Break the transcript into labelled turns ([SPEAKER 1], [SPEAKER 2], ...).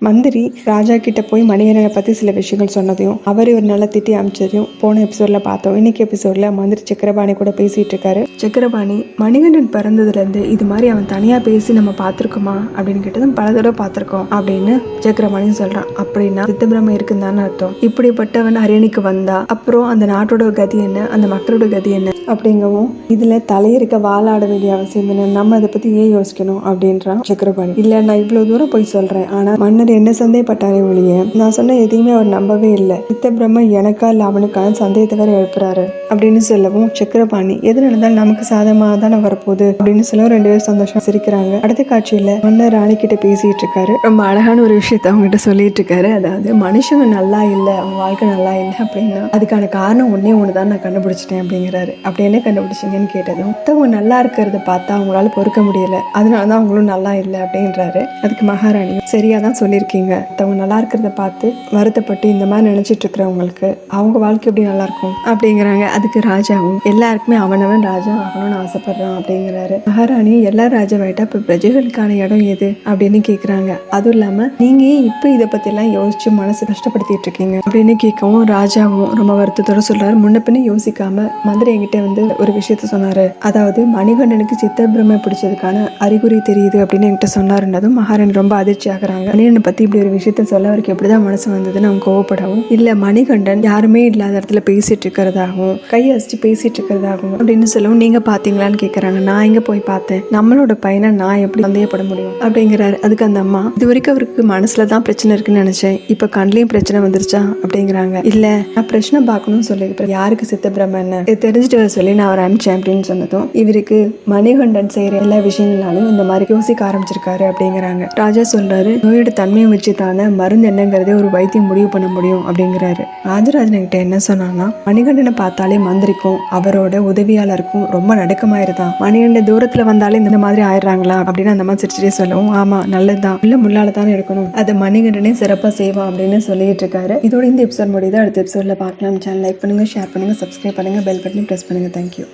[SPEAKER 1] மந்திரி ராஜா கிட்ட போய் மணிகண்டனை பத்தி சில விஷயங்கள் சொன்னதையும் அவர் ஒரு நல்ல திட்டி அமைச்சதையும் போன எபிசோட்ல பார்த்தோம். இன்னைக்கு எபிசோட்ல மந்திரி சக்கரபாணி கூட பேசிட்டு இருக்காரு. சக்கரபாணி மணிகண்டன் பிறந்ததுல இருந்து இது மாதிரி அவன் தனியா பேசி நம்ம பார்த்திருக்கோமா அப்படின்னு கேட்டதும் பல தடவை பார்த்திருக்கோம் அப்படின்னு சக்கரபாணி சொல்றான். அப்படின்னா சித்தபிரம இருக்குன்னு தானே அர்த்தம். இப்படிப்பட்டவன் அரியணைக்கு வந்தா அப்புறம் அந்த நாட்டோட கதி என்ன, அந்த மக்களோட கதி என்ன அப்படிங்கவும் இதுல தலையிருக்க வாழாட வேண்டிய அவசியம் என்ன, நம்ம அதை பத்தி ஏன் யோசிக்கணும் அப்படின்றான் சக்கரபாணி. இல்ல நான் இவ்வளவு தூரம் போய் சொல்றேன், ஆனா மன்னர் என்ன சந்தேகப்பட்டாரே ஒழிய நான் சொன்ன எதையுமே அவர் நம்பவே இல்லை. சித்தபிரம்ம எனக்கா இல்ல அவனுக்கான சந்தேகத்தை வேற எழுப்புறாரு அப்படின்னு சொல்லவும் சக்கரபாணி எது நடந்தாலும் நமக்கு சாதகமாக தானே வரப்போகுது அப்படின்னு சொல்ல 2 பேரும் சந்தோஷம் சிரிக்கிறாங்க. அடுத்த காட்சியில மன்னர் ராணி கிட்ட பேசிட்டு இருக்காரு. ரொம்ப அழகான ஒரு விஷயத்த அவங்ககிட்ட சொல்லிட்டு இருக்காரு. அதாவது மனுஷங்க நல்லா இல்லை, அவங்க வாழ்க்கை நல்லா இல்லை அப்படின்னா அதுக்கான காரணம் ஒண்ணுதான் நான் கண்டுபிடிச்சிட்டேன் அப்படிங்கிறாரு. அப்படி என்ன கண்டுபிடிச்சிங்கன்னு கேட்டதும் மத்தவங்க நல்லா இருக்கிறத பார்த்தா அவங்களால பொறுக்க முடியல, அதனாலதான் அவங்களும் நல்லா இல்லை அப்படின்றாரு. அதுக்கு மகாராணியும் சரியாதான் சொல்லியிருக்கீங்க, மத்தவங்க நல்லா இருக்கிறத பார்த்து வருத்தப்பட்டு இந்த மாதிரி நினைச்சிட்டு இருக்கிறவங்களுக்கு அவங்க வாழ்க்கை எப்படி நல்லா இருக்கும் அப்படிங்கிறாங்க. அதுக்கு ராஜாவும் எல்லாருக்குமே அவனவன் ராஜா ஆகணும்னு ஆசைப்படுறான் அப்படிங்கிறாரு. மகாராணியும் எல்லாரும் ராஜாவாயிட்டா இப்ப பிரஜைகளுக்கான இடம் எது அப்படின்னு கேக்குறாங்க. அதுவும் இல்லாம நீங்க இப்ப இதை பத்தி எல்லாம் யோசிச்சு மனசு கஷ்டப்படுத்திட்டு இருக்கீங்க அப்படின்னு கேட்கவும் ராஜாவும் ரொம்ப வருத்தத்தோட சொல்றாரு. முன்ன பின்ன யோசிக்காம மந்திரி என்கிட்ட ஒரு விஷயத்த சொன்னாரு. அதாவது மணிகண்டனுக்கு சித்தபிரமை பிடிச்சதுக்கான அறிகுறி தெரியுது அப்படின்னு என்கிட்ட சொன்னாருன்னதும் மகாராணி ரொம்ப அதிர்ச்சி ஆகுறாங்க. மணிகண்டனை பத்தி இப்படி ஒரு விஷயத்த சொல்ல அவருக்கு எப்படிதான் மனசு வந்ததுன்னு அவங்க கோவப்படவும், இல்ல மணிகண்டன் யாருமே இல்லாத இடத்துல பேசிட்டு இருக்கிறதாகவும் கையசிச்சு பேசிட்டு இருக்கிறதாகவும் அப்படின்னு சொல்லவும் நீங்க பாத்தீங்களான்னு கேக்குறாங்க. நான் எங்க போய் பார்த்தேன், நம்மளோட பையனை நான் எப்படி சந்தேகப்பட முடியும் அப்படிங்கிறாரு. அதுக்கு அந்த அம்மா இது வரைக்கும் அவருக்கு மனசுலதான் பிரச்சனை இருக்குன்னு நினைச்சேன், இப்ப கண்லயும் பிரச்சனை வந்துருச்சா அப்படிங்கிறாங்க. இல்ல நான் பிரச்சனை பார்க்கணும்னு சொல்லி யாருக்கு சித்தபிரம என்ன தெரிஞ்சுட்டு வர சொல்லி நான் அவர் அனுப்பிச்சேன் அப்படின்னு சொன்னதும் இவருக்கு மணிகண்டன் செய்யற எல்லா விஷயங்களாலும் இந்த மாதிரி யோசிக்க ஆரம்பிச்சிருக்காரு அப்படிங்கிறாங்க. ராஜா சொல்றாரு, நோயோட தன்மையை வச்சு தானே மருந்து என்னங்கிறதே ஒரு வைத்தியம் முடிவு பண்ண முடியும் அப்படிங்கிறாரு. ராஜராஜன் கிட்ட என்ன சொன்னான்னா மணிகண்டனை பார்த்தாலே மந்திரிக்கும் அவரோட உதவியாளருக்கும் ரொம்ப நடுக்கமாயிருதான், மணிகண்டன் தூரத்துல வந்தாலே இந்த மாதிரி ஆயிடுறாங்களா அப்படின்னு அந்த மாதிரி சிரிச்சிட்டே சொல்லவும், ஆமா நல்லதுதான், உள்ள முள்ளால தானே எடுக்கணும், அதை மணிகண்டனே சிறப்பா செய்வான் அப்படின்னு சொல்லிட்டு இருக்காரு. இதோட இந்த எபிசோட் முடியுது. அடுத்த எபிசோட்ல பார்க்கலாம். சேனல் லைக் பண்ணுங்க, ஷேர் பண்ணுங்க, சப்ஸ்கிரைப் பண்ணுங்க, பெல் பட்டனை பிரஸ் பண்ணுங்க. தேங்க்யூ.